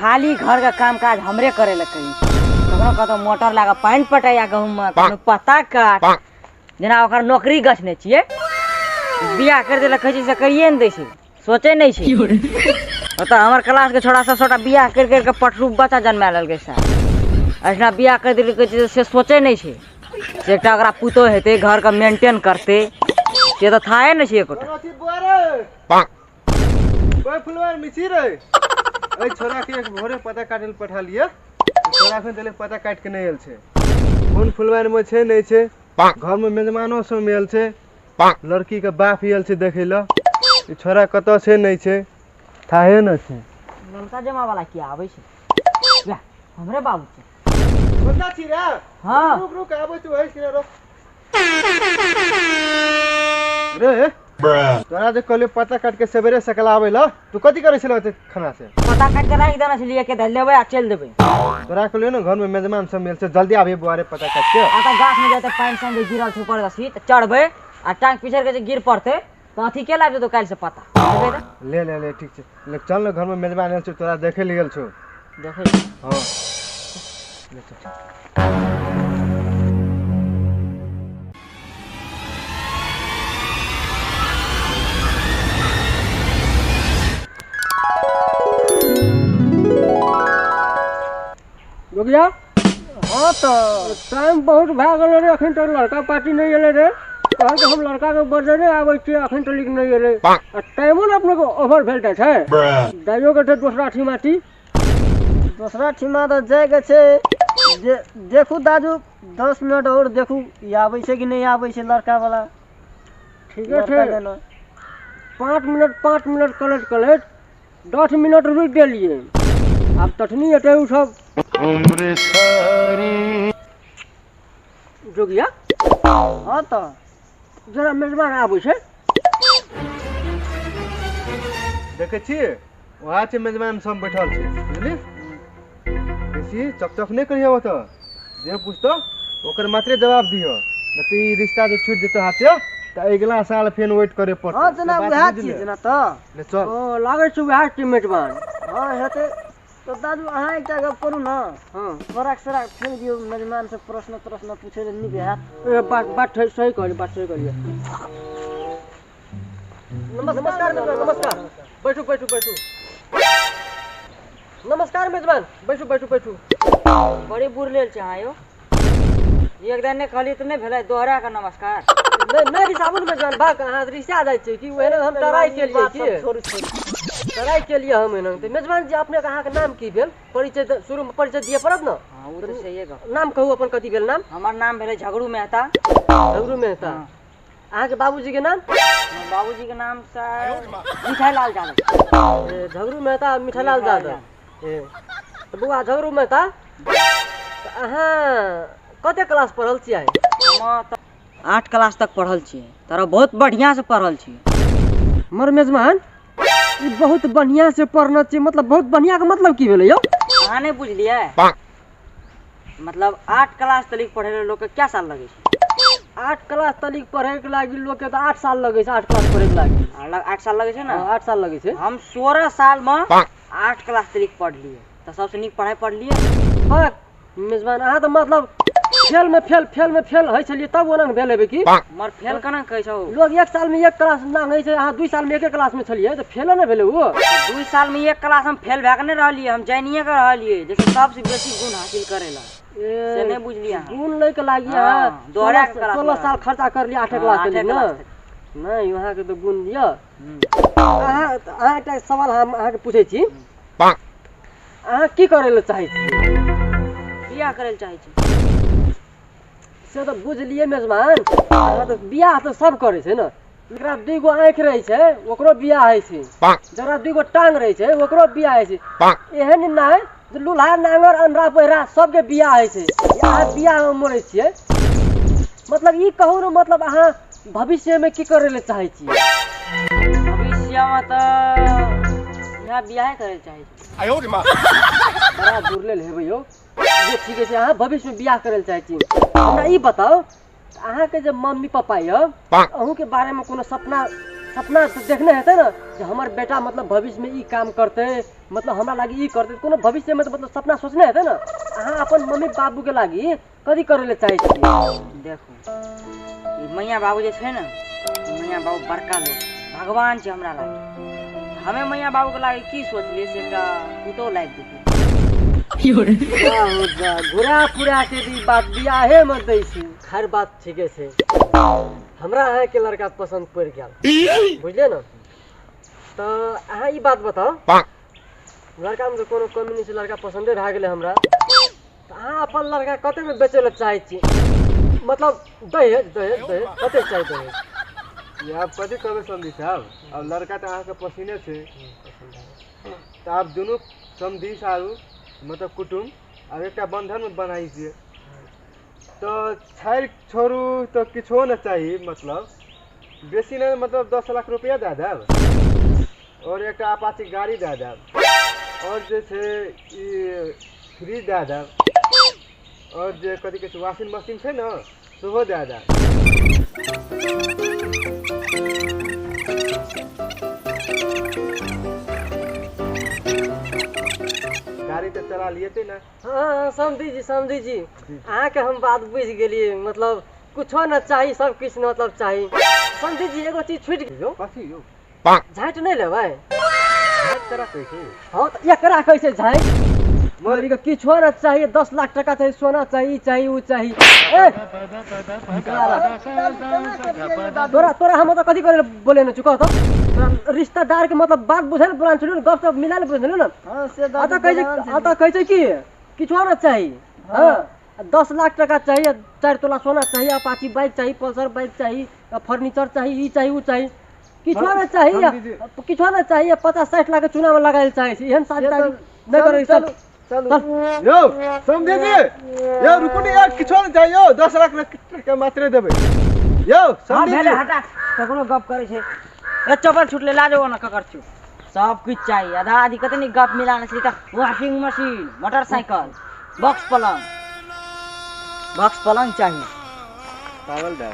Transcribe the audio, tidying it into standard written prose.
खाली घर का काम काज हमरे करे ला कही। कखनो कतो मोटर लगा पानी पटाया गहूं में, कखनो पत्ता काट, जेना ओकर नौकरी गछने छिए। बियाह कर देला कहे से करिए न दै छै, सोचे नहीं छै। तो हमर क्लास के छोड़ा सब छोटा बियाह कर के पटरू बच्चा जन्मा लेलकै सर। ऐसा बियाह कर देलकै कहे से सोचे नहीं छै से एकटा ओकरा पुतो हेतै, घर का मेंटेन करते, से तो थाए नहीं छै एकोटा। कोई फुलवार मिसी रे ए छोरा के एक भोरे पता काटल पठा लिया। छोरा के देले पता काट के नहीं आयल छै। कोन फुलवार में छै नहीं छै, घर में मेहमानो सब मेल छै, लड़की के बाप आयल छै देखे ल। ई छोरा कत छै नहीं छै थाहे न छै। लड़का जमा वाला किया आबै छै या हमरे बाबू छै। बता छी रे। हां रुक रुक आबै छै वही सिरे रो रे। तोरा जे कहले पता काट के सवेरे सकला आबै ल, तू कथि करे छल खाना से? पता काट के राख देना छै, लिए के धर लेबै आ चल देबै। तोरा कहले न घर में मेहमान सब मिल से जल्दी आबे बुआरे पता काट के। आ त गाछ में जाते पानी संगे गिरल छै ऊपर गसी त चढ़बै आ टांग पीछे के जे गिर पड़ते तो अथी के लाग तो काल से पता देबै त। ले ले ले ठीक छै, ले चल न घर में मेहमान आयल छै, तोरा देखे ले गेल छौ। देखै हां ले चल। रुकिया। हाँ तो टाइम बहुत भए गेल रे, अखन तक लड़का पार्टी नहीं एले रे। कहल के हम लड़का के बर्थडे आबै छियै, अखन तक नहीं एले। आ टाइमो न अपने को ओवर भेल छै। दाइयो के दूसरा ठिमाटी दूसरा ठिमा तो जाए के छै। देखू दादू 10 मिनट और देखू ई आबै छै कि नहीं आबै छै लड़का वाला। ठीक है 5 मिनट कलेट 10 मिनट रुक गेलिए। अब तखनी एते उ सब जोगिया। हाँ तो जरा मेजबान आबै छै। देखे छी वहाँ छै मेजबान सब बैठल छै, बुझली? बेसी चकचक नहीं करियो वो तो जे पूछतो ओकर मात्रे जवाब दियो, न त ई रिश्ता जो छूट जेतो हाथे त अगला साल फेन वेट करे पड़त। हाँ जना वह चीज जना तो ले चल। ओ लागै छै वह टीम मेजबान। हाँ हेते तो दादू अहाँ एकटा गप करू ना। हाँ सराक फेंक दियो मेजबान से प्रश्न पूछे नहीं बेहात। ए बात सही कहलिए। नमस्कार नमस्कार। बैठू। नमस्कार मेजबान, बैठू। बड़ी बुर लेल छै आयो। एक दिन ने कहली तुमने भेलै दोहरा का नमस्कार। मैं भी साबुन मेजबान बा कहाँ रिश्ता आ जाय छै कि ओहने हम टराई के लिए टराई के लिए हम एना। तो मेजबान जी अपने कहाँ के नाम की भेल? परिचय शुरू में परिचय दिए पड़त न। हां वो तो सही है। नाम कहू अपन कथि भेल नाम? हमर नाम भेलै झगड़ू मेहता। झगड़ू मेहता। अहाँ के बाबूजी के नाम? हमर बाबूजी के नाम सर मिठाई लाल यादव। झगड़ू मेहता मिठाई लाल यादव। तो बुआ झगड़ू मेहता अहाँ कते क्लास पढ़ल छियै? हम 8 क्लास तक पढ़ल छियै। तोरा बहुत बढ़िया से पढ़ल छियै। मर मेजबान ई बहुत बढ़िया से पढ़ना चाहिए, मतलब बहुत बढ़िया का मतलब की भेलै यौ? अहाँ नहीं बुझलिए? मतलब 8 क्लास तक पढ़े ले लोग के क्या साल लगे छै? 8 क्लास तक पढ़े के लागी लोग के तो 8 साल लगे छै। 8 क्लास पढ़े के लागी 8 साल लगे छै ना? 8 साल लगे छै। हम 16 साल में 8 क्लास तक पढ़ लिए, तो सबसे नीक पढ़ाई पढ़ लिए। हाँ मेजबान अहाँ तो मतलब फेल में फेल है छलिए तब ओना भेल हेबे की? मर फेल केना कहै छौ? लोग 1 साल में 1 क्लास ना है छै, अहाँ 2 साल में 1 क्लास में छलिए तो फेल ना भेले वो। 2 साल में 1 क्लास हम फेल भए के नहीं रहलिए, हम जानिए के रहलिए जैसे सबसे बेसी गुण हासिल करेला। से नहीं बुझलिए? गुण ले के लागी हाँ, अहाँ दोहरा के क्लास 16 साल खर्चा कर लिया 8 क्लास के लिए ना। नहीं वहाँ के तो गुण दिया। अहाँ एकटा सवाल हम अहाँ के पूछे छी, अहाँ की करे ले चाहे छी? बियाह करे ले चाहे छी। से तो बुझलिए मेजबान, अहाँ तो बियाह तो सब करे छै ना। जकरा 2 गो आँख रहे छै ओकरो बियाह है छै, जकरा 2 गो टांग रहे छै ओकरो बियाह है छै। एहन नहीं जे लुल्हा नांगर अंडा पहिरा सबके बियाह है छै। अहाँ बियाह में मरे छियै, मतलब ई कहू न, मतलब अहाँ भविष्य में की करे ले चाहे छी? भविष्य में तो यहाँ बियाह करे ले चाहे छी। बड़ा दुर्लेल हेबै यौ। जे ठीक है अहाँ भविष्य में बियाह करे ले चाहे छी। हमरा ई बताओ अहाँ के जब मम्मी पापा य अहू के बारे में कोनो सपना तो देखने हेतै ना जे हमर बेटा मतलब भविष्य में ई काम करते, मतलब हमरा लागि ई करते कोनो भविष्य में तो मतलब सपना सोचने हेतै ना अहाँ अपन मम्मी बाबू के लागि कथी करे ले चाहै छियै देखू ई मैया बाबू जे छै ने मैया बाबू बड़का लोग भगवान छै हमरा लागि हमें मैया बाबू के लागि की सोचलिए से एकटा पुतौ लागि देतै घुरा फुरा के भी बात बियाहे मत दै छी हर बात ठीके छै हमरा अहाँ के लड़का पसंद पड़ गेल बुझलिए ना तो अहाँ ई बात बताओ लड़का में कोनो कमी नहीं छै लड़का पसंदे भए गेलै हमरा तो अहाँ अपन लड़का कते में बेचे ले चाहै छी मतलब दहेज दहेज दहेज कते चाही दहेज ये आप कथी कहबै समझी साहब अब लड़का तो अहाँके पसीने छै तो आप दुनू समझी सारू मतलब कुटुम्ब अब एक बंधन में बनाई दिए तो छाड़ छोड़ू तो किछो न चाहिए मतलब बेसी नहीं मतलब 10 लाख रुपया दे देब और एक अपाची गाड़ी दे देब और जे छै ई फ्रिज दे देब और जे कथी कहै छै वॉशिंग मशीन छै ने सेहो दे देब गाड़ी तो चला लिए थे ना हाँ समझी जी अहाँ के हम बात बुझ गेलिए मतलब कुछो न चाहिए सब किछ मतलब चाहिए समझी जी एगो चीज छूट गेलो कथी यो झाँट नहीं लेबै हाथ तरह कैसे हाँ तो एकरा कैसे झाँट मोरी के किछो न चाहिए 10 लाख टका चाहिए सोना चाहिए चाहिए वो चाहिए ए तोरा तोरा हम तो कथी करे बोले न चुका तो तोरा रिश्तेदार के मतलब बात बुझे न पुरान छलो गप सब मिला ले बुझलो ना हाँ से आता कैसे की किछो न चाहिए हाँ 10 लाख टका चाहिए 4 तोला सोना चाहिए अपाची बाइक चाहिए पल्सर बाइक चाहिए फर्नीचर चाहिए ई चाहिए वो चाहिए किछो न चाहिए किछो न चाहिए 50-60 लाख के चुनाव लगाए चाहिए एहन शादी नहीं करे सब यो समझे जी यो रुको नहीं यार किछो नहीं चाहिए यो 10 लाख के मात्रे देबे यो हां समझे भेले हटा ककरो गप करे छै ए चपल छुटले लाजो न ककर छु सब कुछ चाहिए आधा आधी कते नहीं गप मिलाने छै त वॉशिंग मशीन मोटरसाइकिल बॉक्स पलंग चाहिए पागल दा